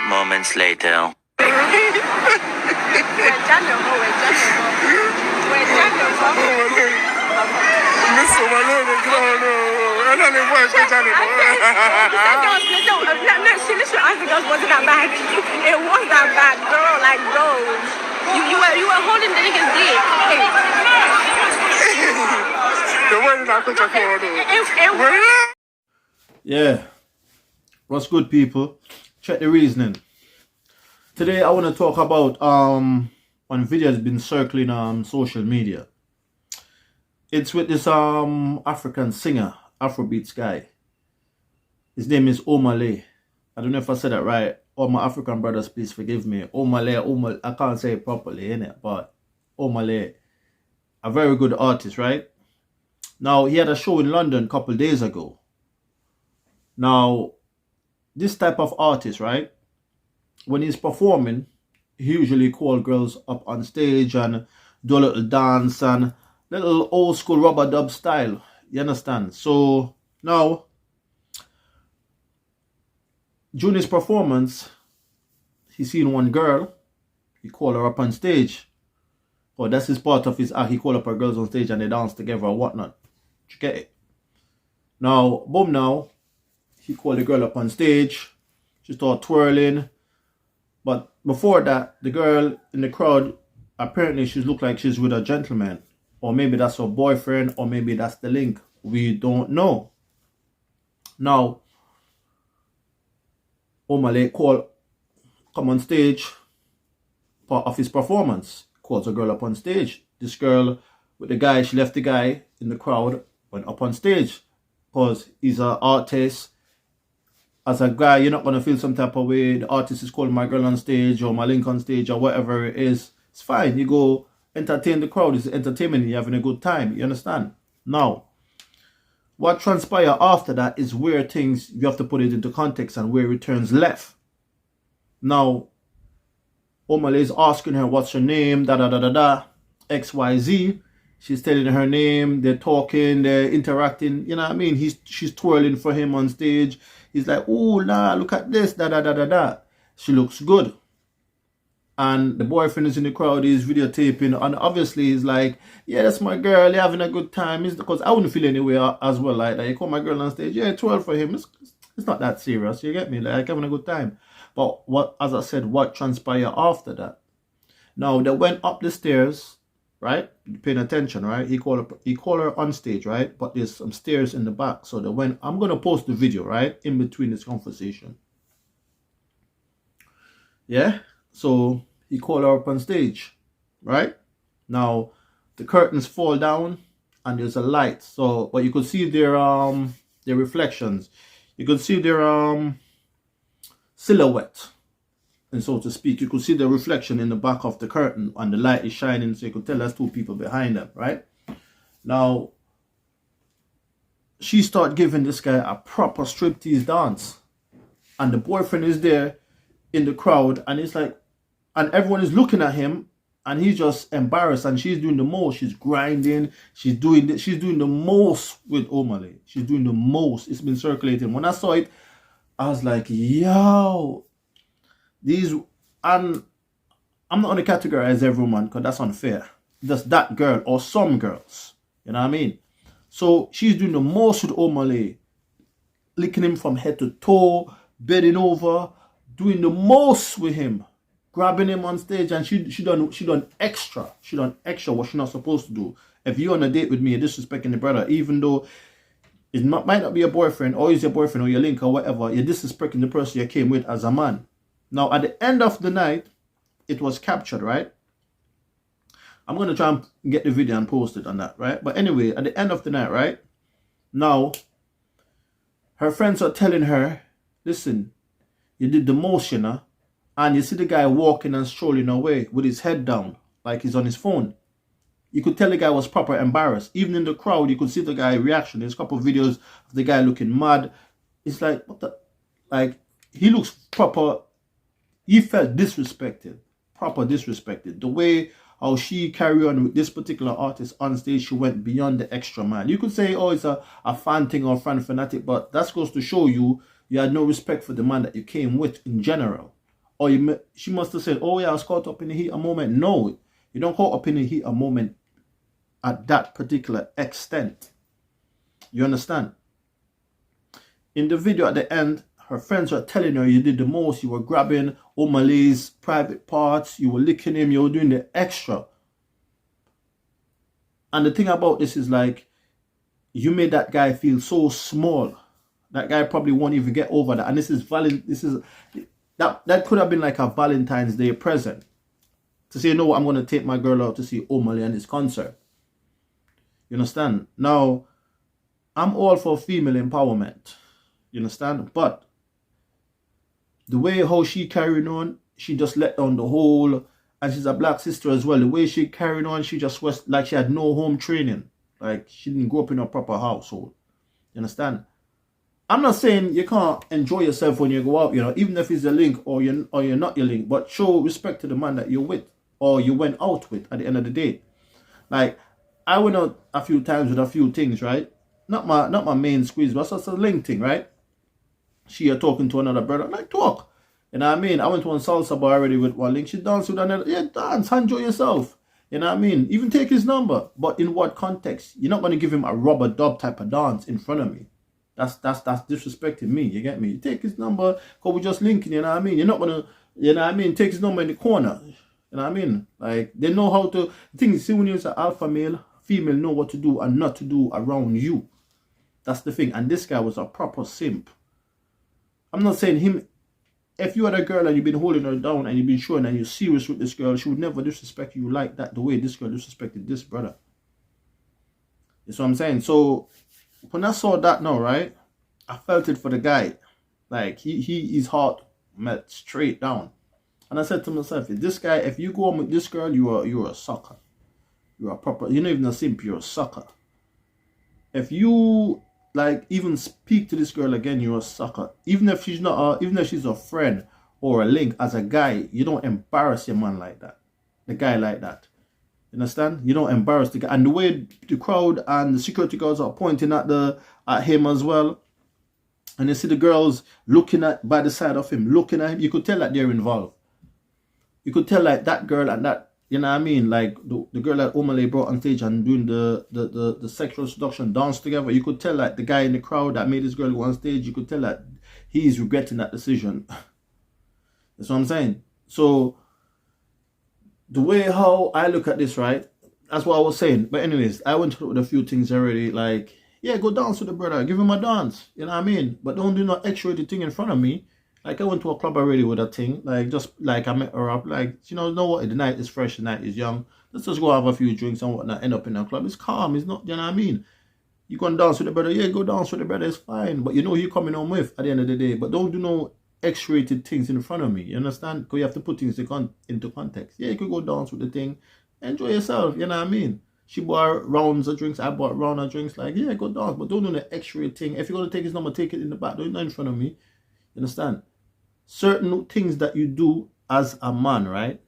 moments later. She literally answered us, was it that bad? It was that bad, girl. Like, bro, you were holding the nigga's dick. Yeah, what's good, people? Check the reasoning. Today I want to talk about one video has been circling on social media. It's with this African singer, Afrobeats guy. His name is Omah Lay. I don't know if I said that right. All my African brothers, please forgive me. Omah Lay, I can't say it properly, innit? But Omah Lay, a very good artist, right? Now, he had a show in London a couple days ago. Now, this type of artist, right? When he's performing, he usually call girls up on stage and do a little dance and little old school rubber dub style. You understand? So, now, during his performance, he seen one girl. He called her up on stage. Or that's his part of his act. He called up her girls on stage and they dance together or whatnot. You get it? Now, boom now. He called the girl up on stage. She started twirling. But before that, the girl in the crowd, apparently she looked like she's with a gentleman. Or maybe that's her boyfriend. Or maybe that's the link. We don't know. Now, Omah Lay come on stage, part of his performance. Calls a girl up on stage. This girl with the guy, she left the guy in the crowd, went up on stage. Because he's an artist. As a guy, you're not going to feel some type of way. The artist is calling my girl on stage or my link on stage or whatever it is. It's fine. You go entertain the crowd. It's entertainment. You're having a good time. You understand? Now, what transpired after that is where things, you have to put it into context and where it turns left. Now, Omah Lay is asking her, what's her name, XYZ. She's telling her name, they're talking, they're interacting, you know what I mean? She's twirling for him on stage. He's like, oh, nah, look at this, She looks good. And the boyfriend is in the crowd, he's videotaping, and obviously he's like, yeah, that's my girl, you're having a good time. It's because I wouldn't feel anywhere as well like that. You call my girl on stage, yeah, twirl for him. It's not that serious, you get me? Like, having a good time. But what, as I said, what transpired after that? Now, they went up the stairs, right? Paying attention, right? He called her on stage, right? But there's some stairs in the back. So they went, I'm going to post the video, right? In between this conversation. Yeah? So he called her up on stage, right? Now, the curtains fall down and there's a light. So, but you could see their reflections. You could see their silhouette, and so to speak. You could see the reflection in the back of the curtain and the light is shining, so you could tell there's two people behind them, right? Now, she started giving this guy a proper striptease dance, and the boyfriend is there in the crowd, and it's like, and everyone is looking at him, and he's just embarrassed, and she's doing the most. She's grinding, she's doing the most with Omah Lay. She's doing the most. It's been circulating. When I saw it, I was like, yo, these, and I'm not going to categorize everyone because that's unfair. Just that girl or some girls, you know what I mean? So she's doing the most with Omah Lay, licking him from head to toe, bending over, doing the most with him, grabbing him on stage, and she done extra. She done extra what she's not supposed to do. If you're on a date with me, you're disrespecting the brother, even though it might not be your boyfriend, or is your boyfriend, or your link, or whatever. You're disrespecting the person you came with as a man. Now, at the end of the night, it was captured, right? I'm going to try and get the video and post it on that, right? But anyway, at the end of the night, right? Now, her friends are telling her, listen, you did the most, you know? And you see the guy walking and strolling away with his head down, like he's on his phone. You could tell the guy was proper embarrassed. Even in the crowd, you could see the guy's reaction. There's a couple of videos of the guy looking mad. It's like, what the? Like, he looks proper. He felt disrespected. Proper disrespected. The way how she carried on with this particular artist on stage, she went beyond the extra mile. You could say, oh, it's a fan thing or fan fanatic, but that goes to show you had no respect for the man that you came with in general. Or she must have said, oh yeah, I was caught up in the heat of moment. No, you don't caught up in the heat of moment at that particular extent. You understand? In the video at the end, her friends were telling her you did the most. You were grabbing Omah Lay's private parts. You were licking him. You were doing the extra. And the thing about this is like, you made that guy feel so small. That guy probably won't even get over that. And this is that could have been like a Valentine's Day present. To say, you know what, I'm going to take my girl out to see Omah Lay and his concert. You understand? Now, I'm all for female empowerment. You understand? But the way how she carried on, she just let down the whole, and she's a black sister as well. The way she carried on, she just was like she had no home training. Like she didn't grow up in a proper household. You understand? I'm not saying you can't enjoy yourself when you go out, you know, even if it's a link or you're not your link, but show respect to the man that you're with or you went out with at the end of the day. Like, I went out a few times with a few things, right? Not my main squeeze, but it's a link thing, right? She talking to another brother, like talk. You know what I mean? I went to one salsa bar already with one link. She danced with another. Yeah, dance, enjoy yourself. You know what I mean? Even take his number. But in what context? You're not going to give him a rubber dub type of dance in front of me. That's disrespecting me. You get me? You take his number, because we're just linking, you know what I mean? You're not going to, you know what I mean? Take his number in the corner. You know what I mean? Like, they know how to, the thing is, see, when you're an alpha male, female know what to do and not to do around you. That's the thing. And this guy was a proper simp. I'm not saying him, if you had a girl and you've been holding her down and you've been showing and you're serious with this girl, she would never disrespect you like that, the way this girl disrespected this brother. That's what I'm saying. So, when I saw that now, right, I felt it for the guy. Like, his heart met straight down. And I said to myself, this guy, if you go on with this girl, you're a sucker. You're a proper, you're not even a simp, you're a sucker. If you, like, even speak to this girl again, you're a sucker. Even if she's not even if she's a friend or a link, as a guy, you don't embarrass your man like that. The guy like that. You understand? You don't embarrass the guy. And the way the crowd and the security guards are pointing at him as well. And you see the girls looking by the side of him, looking at him. You could tell that they're involved. You could tell like that girl and that, you know what I mean? Like the girl that Omah Lay brought on stage and doing the sexual seduction dance together. You could tell like the guy in the crowd that made this girl go on stage. You could tell that he's regretting that decision. That's what I'm saying. So, the way how I look at this, right, that's what I was saying. But anyways, I went through with a few things already. Like, yeah, go dance with the brother. Give him a dance. You know what I mean? But don't do no X-rated thing in front of me. Like, I went to a club already with a thing. Like, just like I met her up. Like, you know what? The night is fresh. The night is young. Let's just go have a few drinks and whatnot. End up in a club. It's calm. It's not, you know what I mean? You go and dance with the brother. Yeah, go dance with the brother. It's fine. But you know who you're coming home with at the end of the day. But don't do no X-rated things in front of me. You understand? Because you have to put things into context. Yeah, you could go dance with the thing. Enjoy yourself. You know what I mean? She bought rounds of drinks. I bought rounds of drinks. Like, yeah, go dance. But don't do the X-rated thing. If you're going to take his number, take it in the back. Don't do it in front of me. You understand? Certain things that you do as a man, right,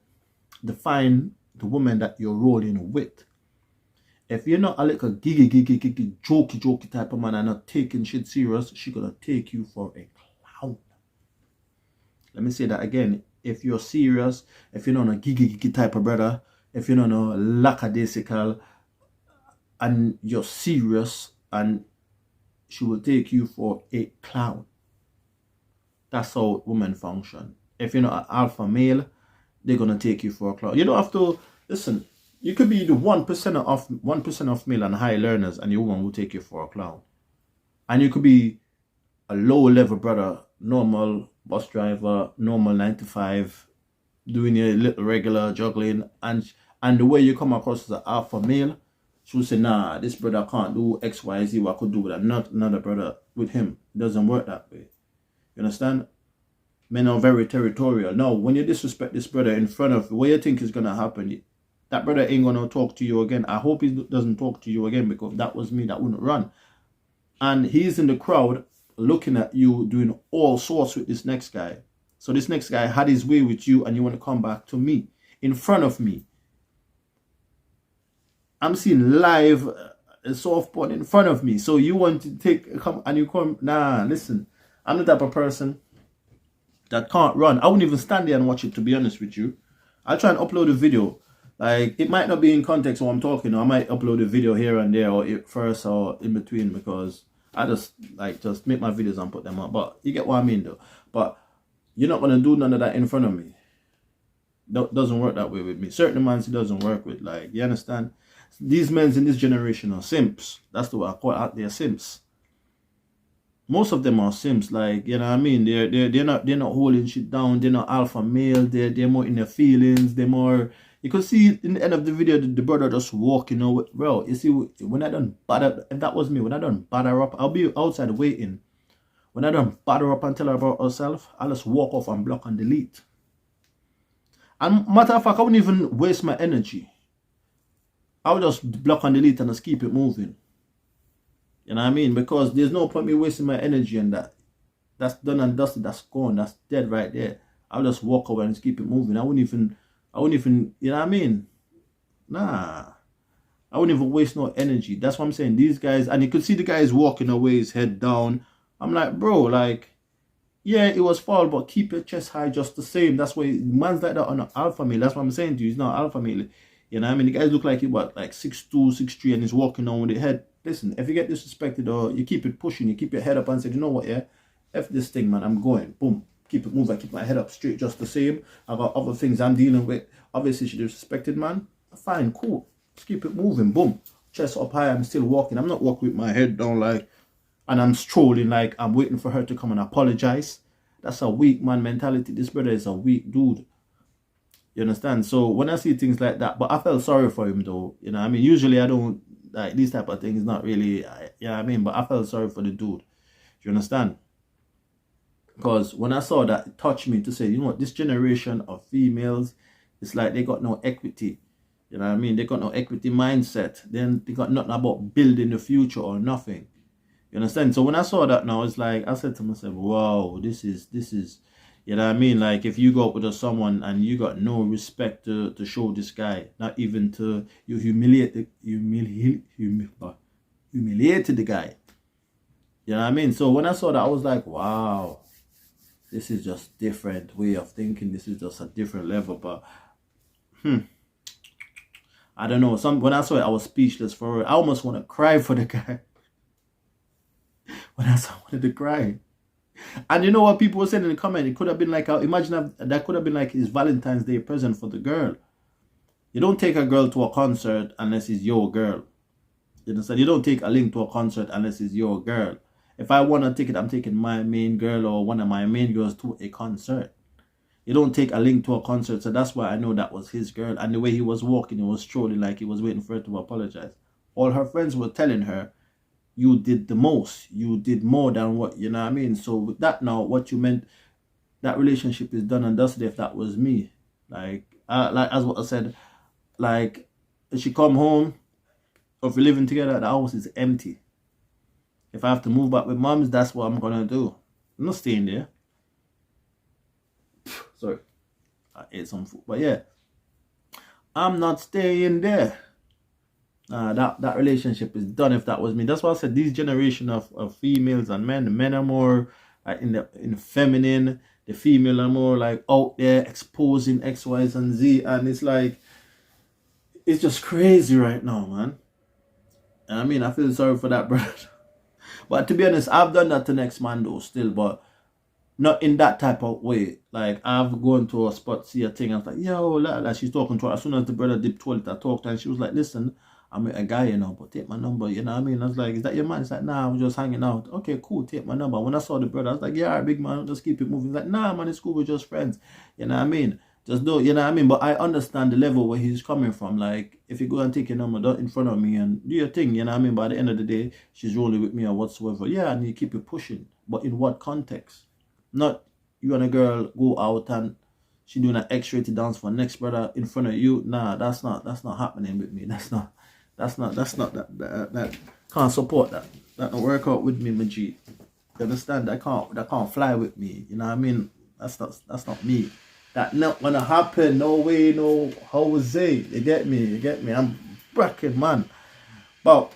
define the woman that you're rolling with. If you're not a little giggy, jokey type of man and not taking shit serious, she's going to take you for a clown. Let me say that again. If you're serious, if you're not a giggy type of brother, if you're not a lackadaisical, and you're serious, and she will take you for a clown. That's how women function. If you're not an alpha male, they're gonna take you for a clown. You don't have to listen. You could be the 1% of male and high learners, and your woman will take you for a clown. And you could be a low level brother, normal bus driver, normal 9 to 5, doing your little regular juggling, and the way you come across as an alpha male, she will say, nah, this brother can't do X, Y, Z, what I could do with another brother with him. It doesn't work that way. You understand? Men are very territorial. Now, when you disrespect this brother in front of, what you think is going to happen, that brother ain't going to talk to you again. I hope he doesn't talk to you again, because if that was me, that wouldn't run. And he's in the crowd looking at you doing all sorts with this next guy. So this next guy had his way with you, and you want to come back to me in front of me. I'm seeing live soft porn in front of me. So you want to come, nah, listen. I'm the type of person, that can't run. I wouldn't even stand there and watch it, to be honest with you. I'll try and upload a video. Like, it might not be in context what I'm talking, or I might upload a video here and there, or first or in between, because I just make my videos and put them up. But you get what I mean, though. But you're not gonna do none of that in front of me. Doesn't work that way with me. Certain men it doesn't work with. Like, you understand? These men in this generation are simps. That's the way I call it. They're simps. Most of them are simps. Like, you know what I mean? They're not holding shit down. They're not alpha male. They're more in their feelings. They're more. You could see in the end of the video the brother just walking over. Bro, you see, when I done batter, if that was me, when I done batter up, I'll be outside waiting. When I done batter up and tell her about herself, I'll just walk off and block and delete. And matter of fact, I wouldn't even waste my energy. I would just block and delete and just keep it moving. You know what I mean? Because there's no point me wasting my energy on that. That's done and dusted. That's gone. That's dead right there. I'll just walk away and just keep it moving. I wouldn't even, you know what I mean? Nah. I wouldn't even waste no energy. That's what I'm saying. These guys, and you could see the guys walking away, his head down. I'm like, bro, like, yeah, it was foul, but keep your chest high just the same. That's why man's like that on an alpha male. That's what I'm saying to you. He's not alpha male. You know what I mean? The guys look like he what, like 6'2", 6'3", and he's walking on with the head. Listen, if you get disrespected or you keep it pushing, you keep your head up and say, you know what, yeah, F this thing, man, I'm going. Boom. Keep it moving. I keep my head up straight just the same. I got other things I'm dealing with. Obviously, she disrespected, man. Fine, cool. Just keep it moving. Boom. Chest up high. I'm still walking. I'm not walking with my head down like, and I'm strolling like I'm waiting for her to come and apologize. That's a weak man mentality. This brother is a weak dude. You understand? So when I see things like that, but I felt sorry for him though. You know what I mean? Usually I don't, like, these type of things, not really, you know what I mean? But I felt sorry for the dude. Do you understand? Because when I saw that, it touched me to say, you know what, this generation of females, it's like they got no equity. You know what I mean? They got no equity mindset. Then they got nothing about building the future or nothing. You understand? So when I saw that now, it's like, I said to myself, wow, this is, you know what I mean? Like, if you go up with someone and you got no respect to show this guy, not even to, you humiliated the guy. You know what I mean? So when I saw that, I was like, wow, this is just different way of thinking. This is just a different level. But, I don't know. When I saw it, I was speechless for it. I almost want to cry for the guy. When I saw, I wanted to cry. And you know what people were saying in the comment? It could have been like, imagine that could have been like his Valentine's Day present for the girl. You don't take a girl to a concert unless it's your girl. You understand? You don't take a link to a concert unless it's your girl. If I want a ticket, I'm taking my main girl or one of my main girls to a concert. You don't take a link to a concert. So that's why I know that was his girl. And the way he was walking, he was strolling like he was waiting for her to apologize. All her friends were telling her, you did the most. You did more than what, you know what I mean? So with that now, what you meant, that relationship is done and dusted if that was me. Like as what I said, like, if she come home, or if we're living together, the house is empty. If I have to move back with moms, that's what I'm going to do. I'm not staying there. Sorry. I ate some food. But yeah, I'm not staying there. That relationship is done if that was me. That's why I said these generation of females and men. The men are more in the feminine. The female are more like out there exposing X, Y, and Z. And it's like, it's just crazy right now, man. And I mean, I feel sorry for that brother. But to be honest, I've done that to next man though still, but not in that type of way. Like, I've gone to a spot, see a thing, I was like, yo, like she's talking to her. As soon as the brother dipped toilet, I talked to her and she was like, listen, I'm with a guy, you know, but take my number, you know what I mean? I was like, is that your man? He's like, nah, I'm just hanging out. Okay, cool, take my number. When I saw the brother, I was like, yeah, all right, big man, just keep it moving. He's like, nah, man, it's cool, we're just friends. You know what I mean? Just do, you know what I mean? But I understand the level where he's coming from. Like, if you go and take your number in front of me and do your thing, you know what I mean? By the end of the day, she's rolling with me or whatsoever. Yeah, and you keep it pushing. But in what context? Not you and a girl go out and she doing an X-rated dance for next brother in front of you. Nah, that's not happening with me. That's not that can't support that. That don't work out with me, my G. You understand? That can't fly with me. You know what I mean? That's not me. That not gonna happen. No way, no Jose. You get me? I'm bracket, man. But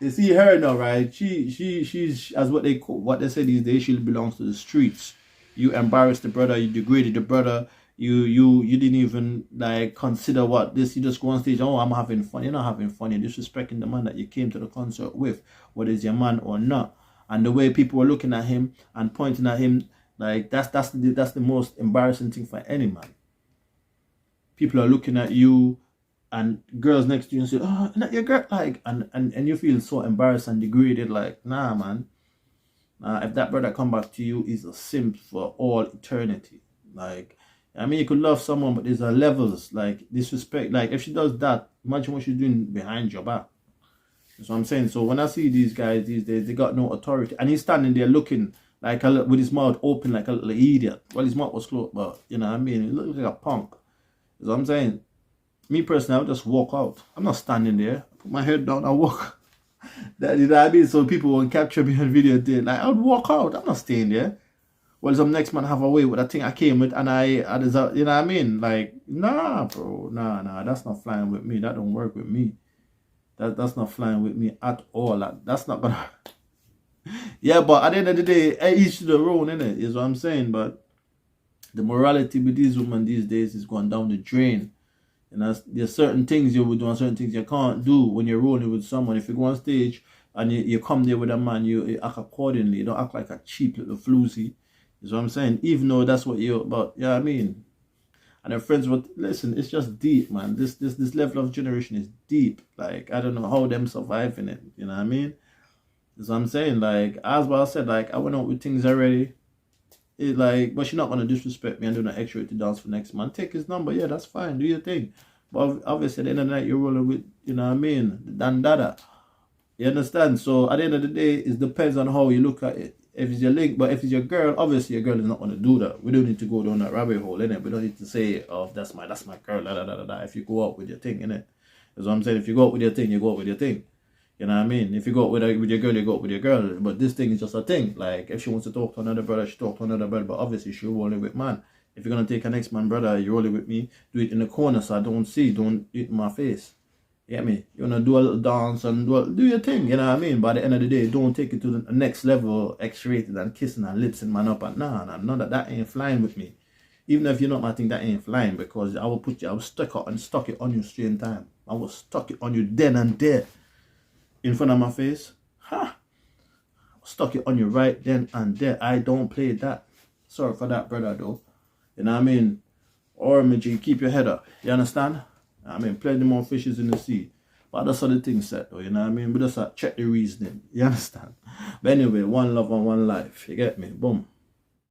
you see her now, right? She's as what they say these days, she belongs to the streets. You embarrassed the brother, you degraded the brother, you didn't even like consider what this. You just go on stage, oh, I'm having fun. You're not having fun. You're disrespecting the man that you came to the concert with, whether it's your man or not. And the way people were looking at him and pointing at him, like that's the most embarrassing thing for any man. People are looking at you and girls next to you and say, oh, not your girl, like, and you feel so embarrassed and degraded, like, nah, man. If that brother come back to you, is a simp for all eternity. Like, I mean, you could love someone, but there's levels, like disrespect. Like, if she does that, imagine what she's doing behind your back. That's what I'm saying. So when I see these guys these days, they got no authority, and he's standing there looking like with his mouth open like a little idiot. Well, his mouth was closed, but you know what I mean. He looks like a punk. That's what I'm saying. Me personally, I would just walk out. I'm not standing there. I put my head down. I walk. That, you know what I mean? So people won't capture me on video. Like, I would walk out. I'm not staying there. Well, some next man have a way with that thing I came with, and I deserve, you know what I mean? Like, nah, bro, nah, that's not flying with me. That don't work with me. That's not flying with me at all. That's not gonna. Yeah, but at the end of the day, each to their own, innit? Is what I'm saying. But the morality with these women these days is going down the drain. And there's certain things you would do and certain things you can't do when you're rolling with someone. If you go on stage and you come there with a man, you act accordingly. You don't act like a cheap little floozy. Is what I'm saying. Even though that's what you're about. Yeah, you know what I mean. And their friends would listen. It's just deep, man. This level of generation is deep. Like, I don't know how them surviving it. You know what I mean? That's what I'm saying. Like, as well said, like, I went out with things already. It like, but she's not gonna disrespect me and do an extra to dance for next man. Take his number, yeah, that's fine. Do your thing. But obviously, at the end of the night, you're rolling with, you know what I mean, the dandada. You understand? So at the end of the day, it depends on how you look at it. If it's your link, but if it's your girl, obviously your girl is not gonna do that. We don't need to go down that rabbit hole, innit? We don't need to say, oh, that's my girl, da da da da. If you go out with your thing, innit? That's what I'm saying. If you go out with your thing, you go out with your thing. You know what I mean? If you go out with your girl, you go out with your girl. But this thing is just a thing. Like, if she wants to talk to another brother, she talk to another brother. But obviously, she'll roll it with man. If you're going to take an ex-man brother, you roll it with me. Do it in the corner so I don't see. Don't eat in my face. You get me? You want to do a little dance and do your thing. You know what I mean? By the end of the day, don't take it to the next level, X-rated and kissing and lips and man up. And nah, none of that ain't flying with me. Even if you're not my thing, that ain't flying. Because I will stuck it on you straight in time. I will stuck it on you then and there. In front of my face, stuck it on you right then and there. I don't play that. Sorry for that, brother, though. You know what I mean? Or, G, keep your head up. You understand? I mean, plenty more fishes in the sea. But that's how the thing set, though. You know what I mean? But just check the reasoning. You understand? But anyway, one love and one life. You get me? Boom.